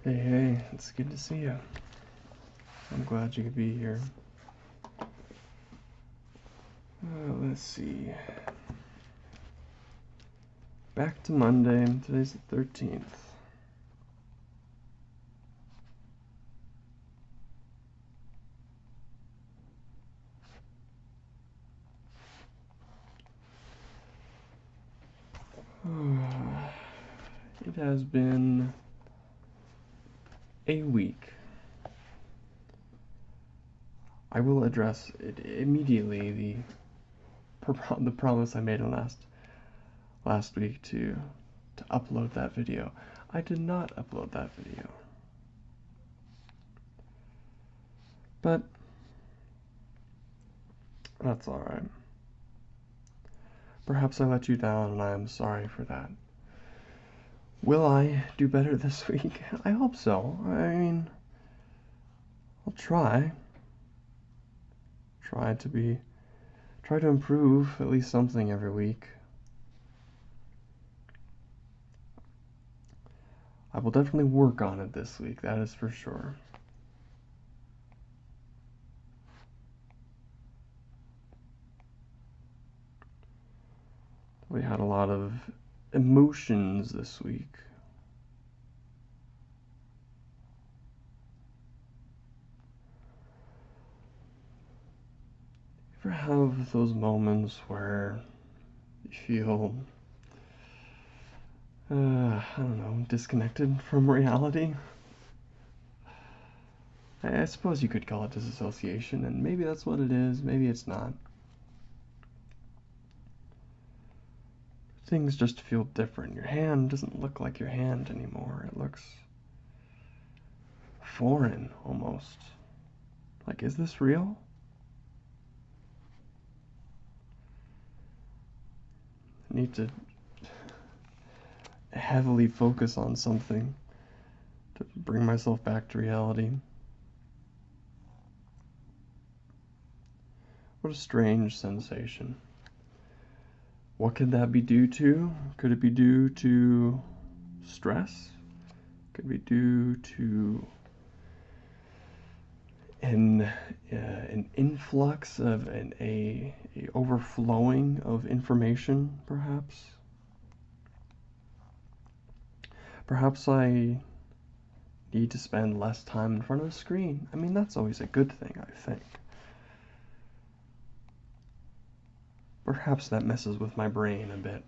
Hey, hey, it's good to see you. I'm glad you could be here. Let's see. Back to Monday. Today's the 13th. It has been a week. I will address it immediately. The promise I made last week to upload that video. I did not upload that video. But that's alright. Perhaps I let you down, and I am sorry for that. Will I do better this week? I hope so. I mean, I'll try. Try to improve at least something every week. I will definitely work on it this week, that is for sure. We had a lot of emotions this week. You ever have those moments where you feel, I don't know, disconnected from reality? I suppose you could call it disassociation, and maybe that's what it is, maybe it's not. Things just feel different. Your hand doesn't look like your hand anymore. It looks foreign, almost. Like, is this real? I need to heavily focus on something to bring myself back to reality. What a strange sensation. What could that be due to? Could it be due to stress? Could it be due to an influx of a overflowing of information, perhaps? Perhaps I need to spend less time in front of a screen. I mean, that's always a good thing, I think. Perhaps that messes with my brain a bit.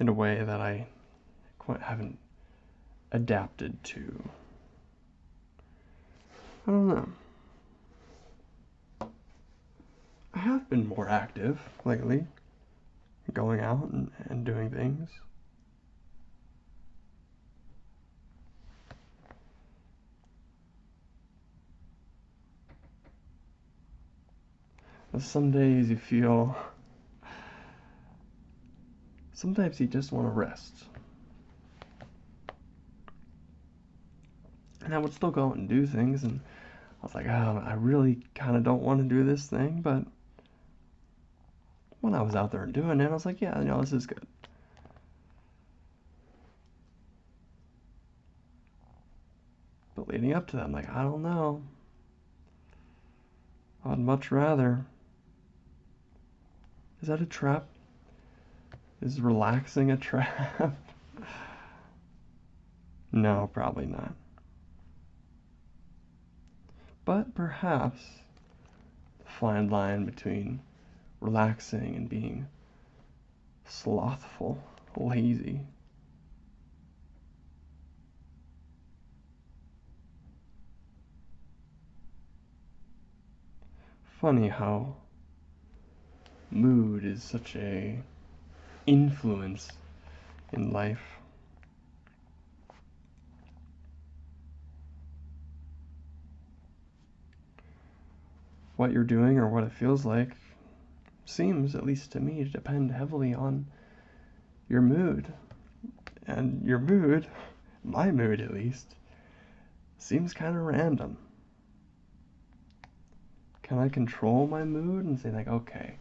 In a way that I quite haven't adapted to. I don't know. I have been more active lately, going out and doing things. But some days you feel, sometimes you just want to rest. And I would still go out and do things, and I was like, oh, I really kind of don't want to do this thing, but when I was out there and doing it, I was like, yeah, this is good. But leading up to that, I'm like, I don't know. I'd much rather. Is that a trap? Is relaxing a trap? No, probably not. But perhaps the fine line between relaxing and being slothful, lazy. Funny how mood is such a influence in life. What you're doing or what it feels like seems, at least to me, to depend heavily on your mood. And your mood, my mood at least, seems kind of random. Can I control my mood and say, like, okay,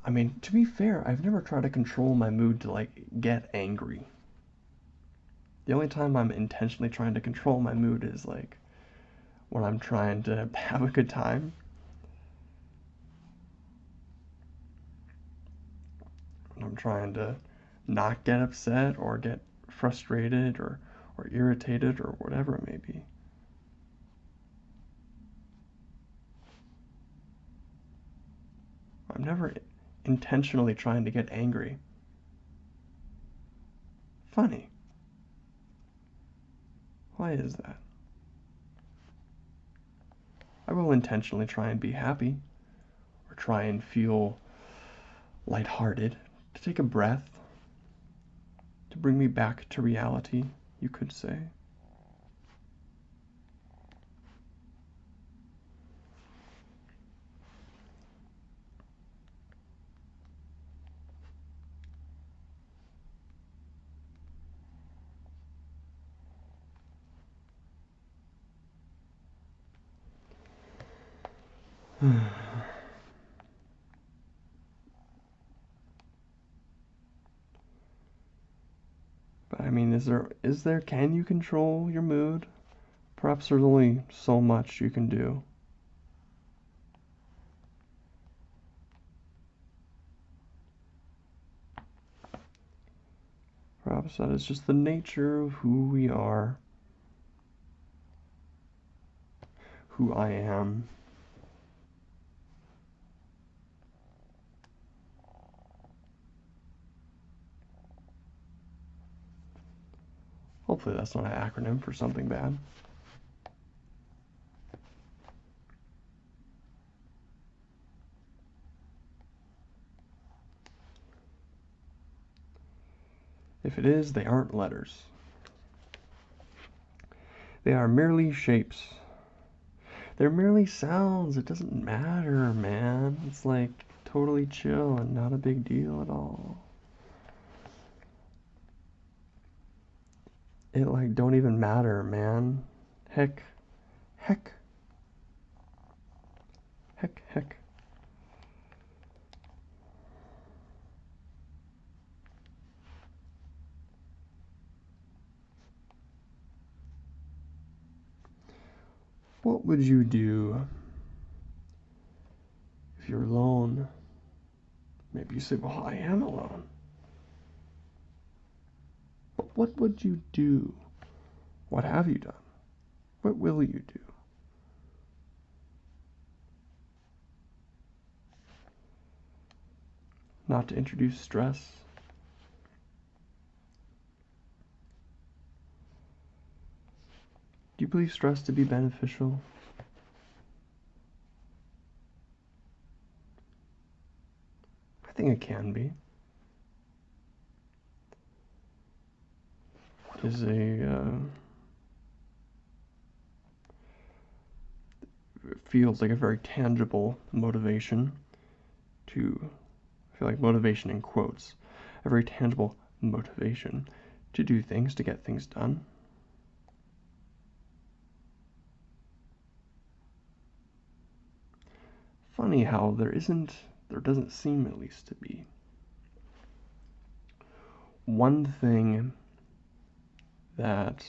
I mean, to be fair, I've never tried to control my mood to like get angry. The only time I'm intentionally trying to control my mood is like when I'm trying to have a good time. When I'm trying to not get upset or get frustrated or irritated or whatever it may be. I'm never intentionally trying to get angry. Funny. Why is that? I will intentionally try and be happy or try and feel lighthearted, to take a breath, to bring me back to reality, you could say. But I mean, can you control your mood? Perhaps there's only so much you can do. Perhaps that is just the nature of who we are, who I am. Hopefully that's not an acronym for something bad. If it is, they aren't letters. They are merely shapes. They're merely sounds. It doesn't matter, man. It's like totally chill and not a big deal at all. It like don't even matter, man. Heck. Heck. Heck, heck. What would you do if you're alone? Maybe you say, well, I am alone. But what would you do? What have you done? What will you do? Not to introduce stress. Do you believe stress to be beneficial? I think it can be. It is it feels like a very tangible motivation to, I feel like motivation in quotes, a very tangible motivation to do things, to get things done. Funny how there doesn't seem at least to be one thing that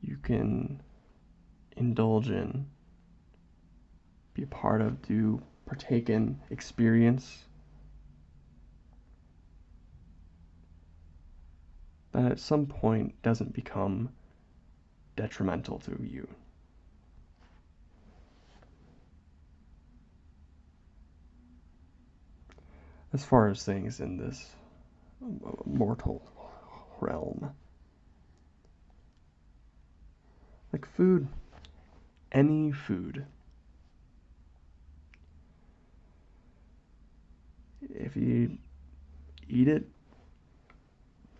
you can indulge in, be a part of, do, partake in, experience, that at some point doesn't become detrimental to you. As far as things in this mortal realm. Like food, any food. If you eat it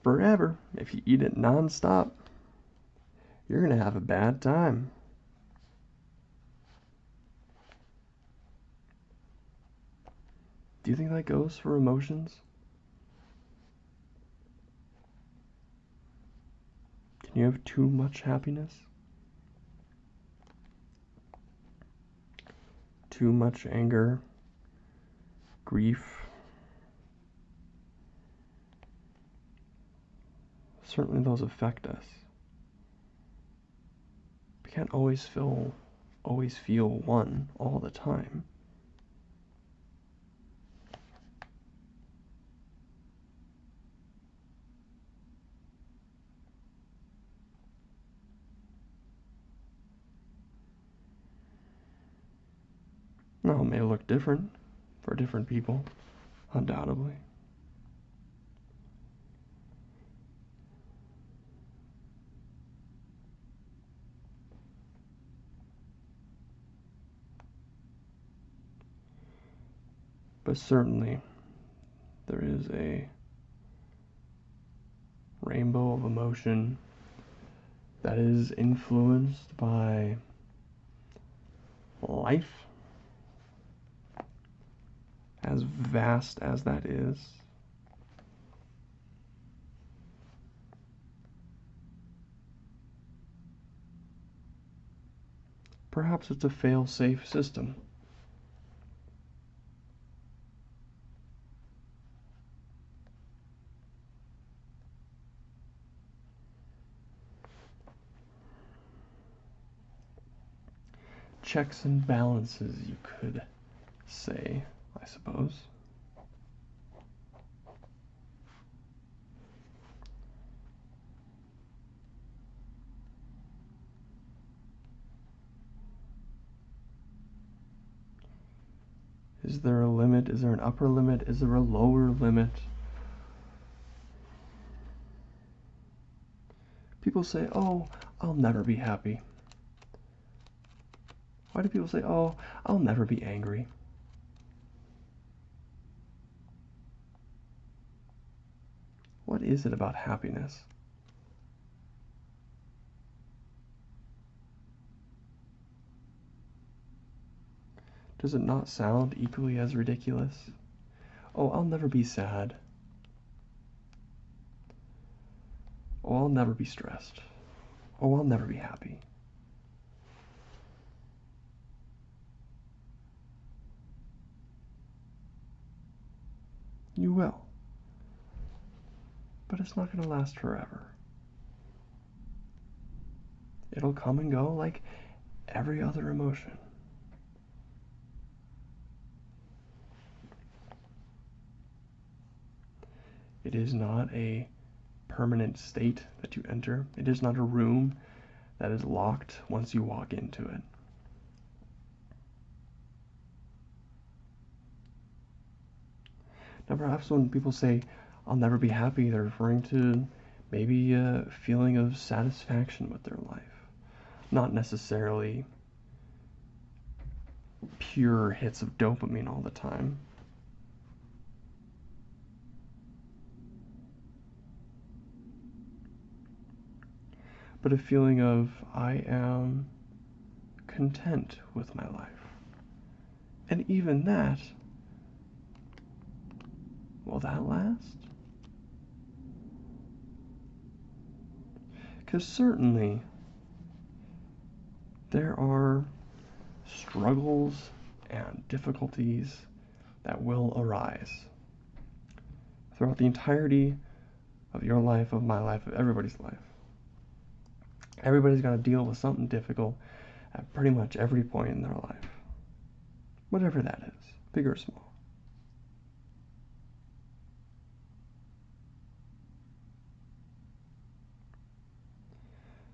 forever, if you eat it nonstop, you're going to have a bad time. Do you think that goes for emotions? Can you have too much happiness? Too much anger? grief. Certainly those affect us. We can't always feel one all the time. Now, it may look different for different people, undoubtedly. But certainly, there is a rainbow of emotion that is influenced by life, as vast as that is. Perhaps it's a fail-safe system. Checks and balances, you could say, I suppose. Is there a limit? Is there an upper limit? Is there a lower limit? People say, oh, I'll never be happy. Why do people say, oh, I'll never be angry? What is it about happiness? Does it not sound equally as ridiculous? Oh, I'll never be sad. Oh, I'll never be stressed. Oh, I'll never be happy. You will. But it's not going to last forever. It'll come and go like every other emotion. It is not a permanent state that you enter. It is not a room that is locked once you walk into it. Now, perhaps when people say, I'll never be happy, they're referring to maybe a feeling of satisfaction with their life. Not necessarily pure hits of dopamine all the time. But a feeling of, I am content with my life. And even that, will that last? Because certainly there are struggles and difficulties that will arise throughout the entirety of your life, of my life, of everybody's life. Everybody's got to deal with something difficult at pretty much every point in their life. Whatever that is, big or small.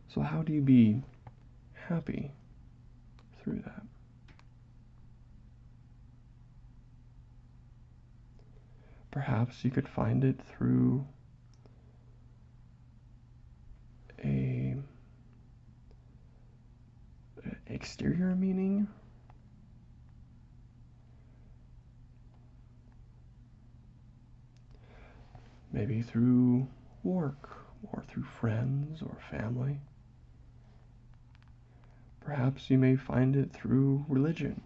So how do you be happy through that? Perhaps you could find it through a exterior meaning. Maybe through work, or through friends or family. Perhaps you may find it through religion.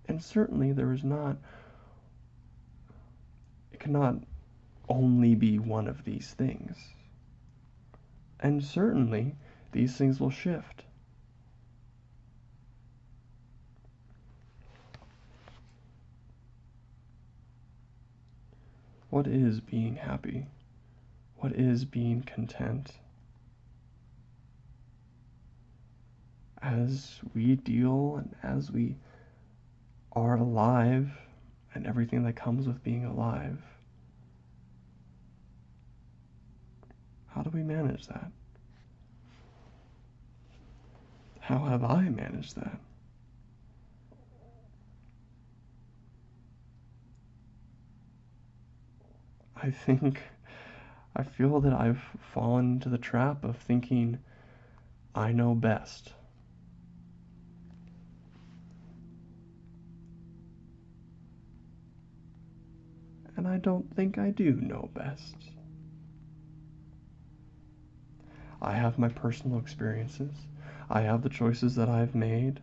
And certainly it cannot only be one of these things. And certainly these things will shift. What is being happy? What is being content? As we deal and as we are alive and everything that comes with being alive, how do we manage that? How have I managed that? I feel that I've fallen into the trap of thinking I know best. And I don't think I do know best. I have my personal experiences. I have the choices that I've made.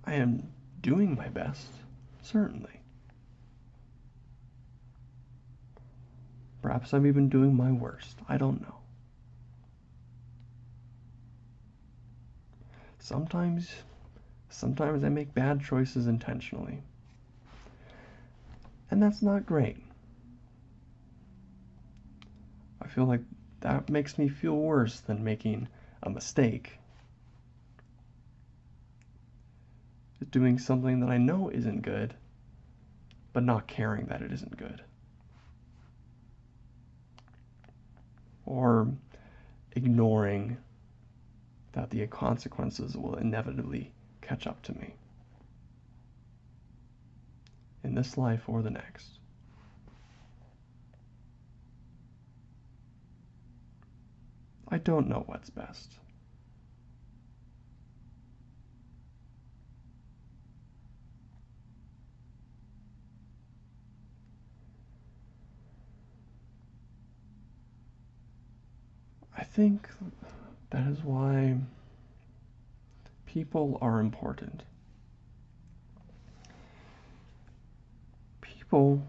I am doing my best, certainly. Perhaps I'm even doing my worst. I don't know. Sometimes I make bad choices intentionally. And that's not great. I feel like that makes me feel worse than making a mistake. Doing something that I know isn't good, but not caring that it isn't good. Or ignoring that the consequences will inevitably catch up to me. In this life or the next. I don't know what's best. I think that is why people are important. People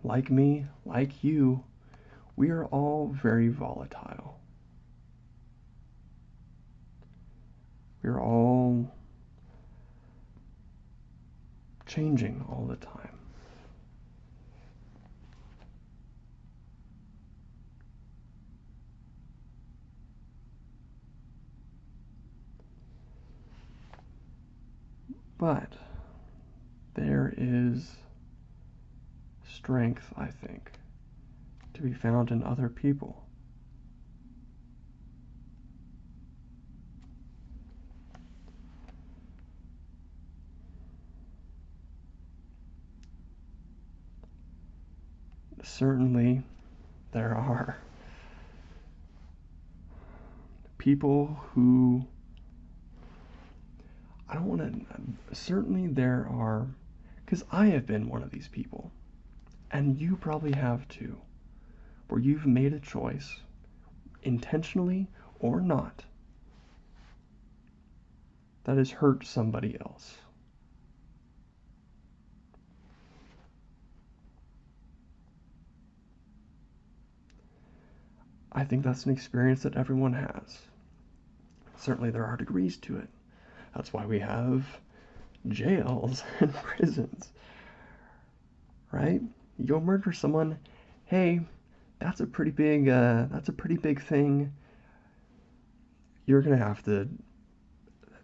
like me, like you, we are all very volatile. We're all changing all the time. But there is strength, I think, to be found in other people. Certainly, there are people who I don't want to. Certainly, there are, because I have been one of these people, and you probably have too, where you've made a choice, intentionally or not, that has hurt somebody else. I think that's an experience that everyone has. Certainly, there are degrees to it. That's why we have jails and prisons, right? You go murder someone, hey, that's a pretty big thing. You're gonna have to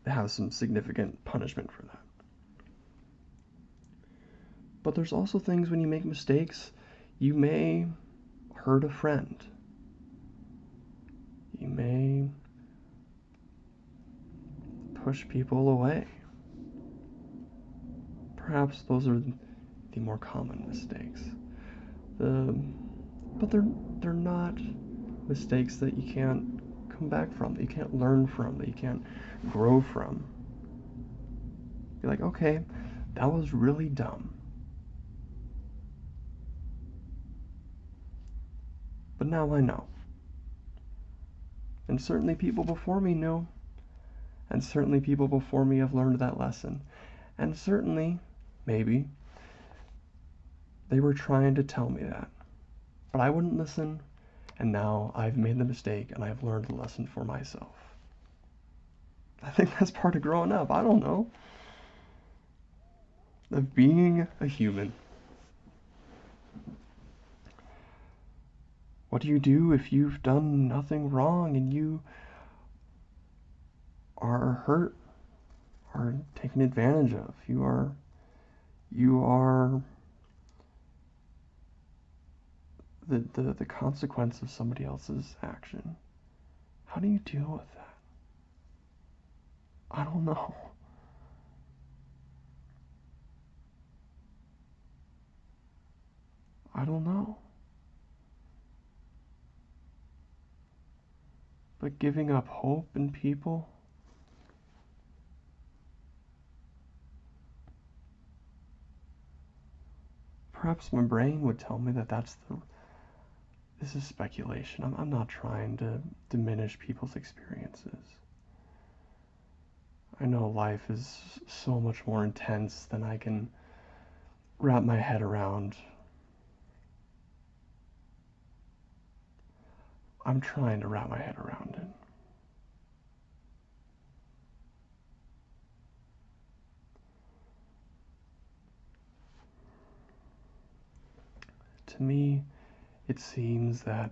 have some significant punishment for that. But there's also things when you make mistakes, you may hurt a friend. You may push people away. Perhaps those are the more common mistakes. But they're not mistakes that you can't come back from, that you can't learn from, that you can't grow from. You're like, okay, that was really dumb. But now I know. And certainly people before me knew. And certainly people before me have learned that lesson. And certainly, maybe, they were trying to tell me that. But I wouldn't listen, and now I've made the mistake and I've learned the lesson for myself. I think that's part of growing up. I don't know. of being a human. What do you do if you've done nothing wrong and you are hurt or taken advantage of? You are the consequence of somebody else's action. How do you deal with that? I don't know. I don't know. But giving up hope in people, perhaps my brain would tell me that this is speculation. I'm not trying to diminish people's experiences. I know life is so much more intense than I can wrap my head around. I'm trying to wrap my head around it. To me, it seems that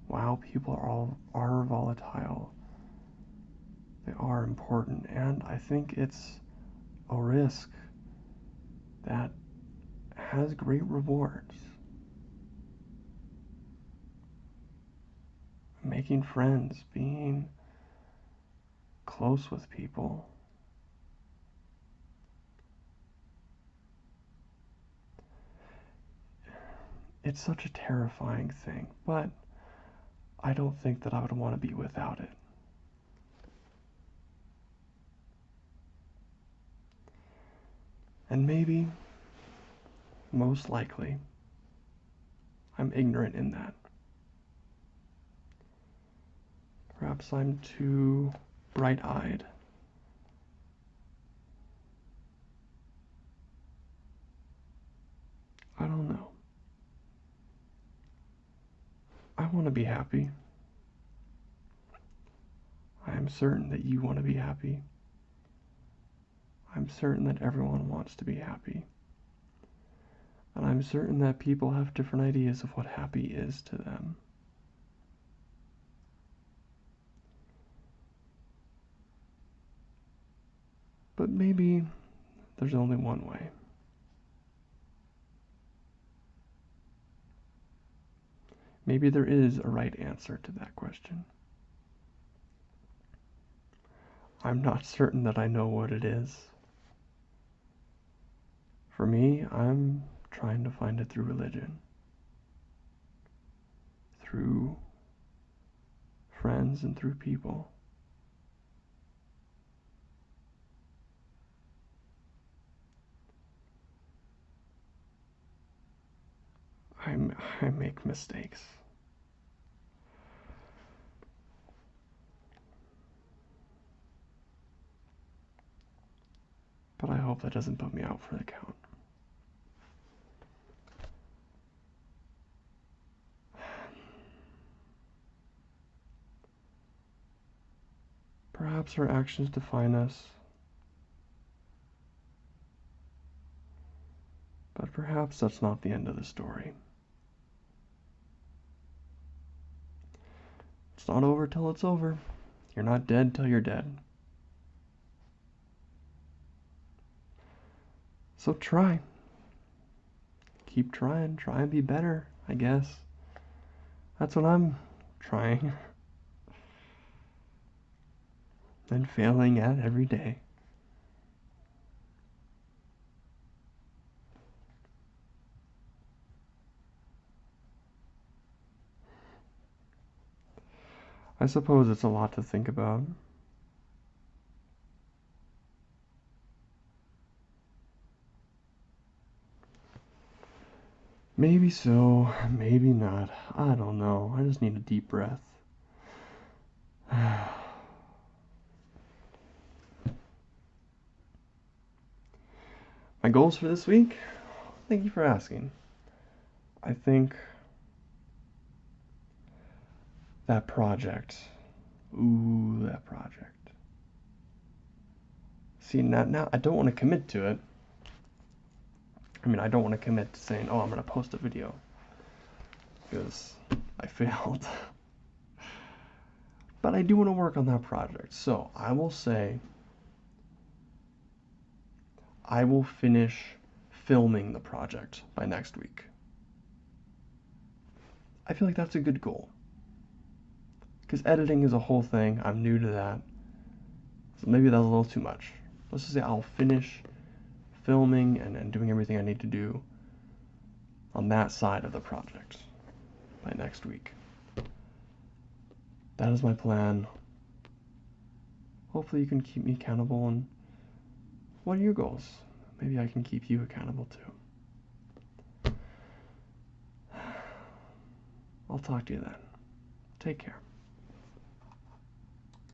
while people are volatile, they are important, and I think it's a risk that has great rewards. Making friends, being close with people. It's such a terrifying thing, but I don't think that I would want to be without it. And maybe, most likely, I'm ignorant in that. Perhaps I'm too bright-eyed. I don't know. I want to be happy. I am certain that you want to be happy. I'm certain that everyone wants to be happy. And I'm certain that people have different ideas of what happy is to them. But maybe there's only one way. Maybe there is a right answer to that question. I'm not certain that I know what it is. For me, I'm trying to find it through religion, through friends, and through people. I make mistakes. But I hope that doesn't put me out for the count. Perhaps our actions define us, but perhaps that's not the end of the story. It's not over till it's over. You're not dead till you're dead. So try. Keep trying. Try and be better, I guess. That's what I'm trying and failing at every day. I suppose it's a lot to think about. Maybe so, maybe not. I don't know. I just need a deep breath. My goals for this week? Thank you for asking. I think that project. Ooh, that project. See, now I don't want to commit to it. I mean, I don't want to commit to saying, oh, I'm going to post a video, because I failed. But I do want to work on that project. So I will say I will finish filming the project by next week. I feel like that's a good goal. Because editing is a whole thing. I'm new to that. So maybe that's a little too much. Let's just say I'll finish filming and doing everything I need to do on that side of the project by next week. That is my plan. Hopefully you can keep me accountable. And what are your goals? Maybe I can keep you accountable too. I'll talk to you then. Take care.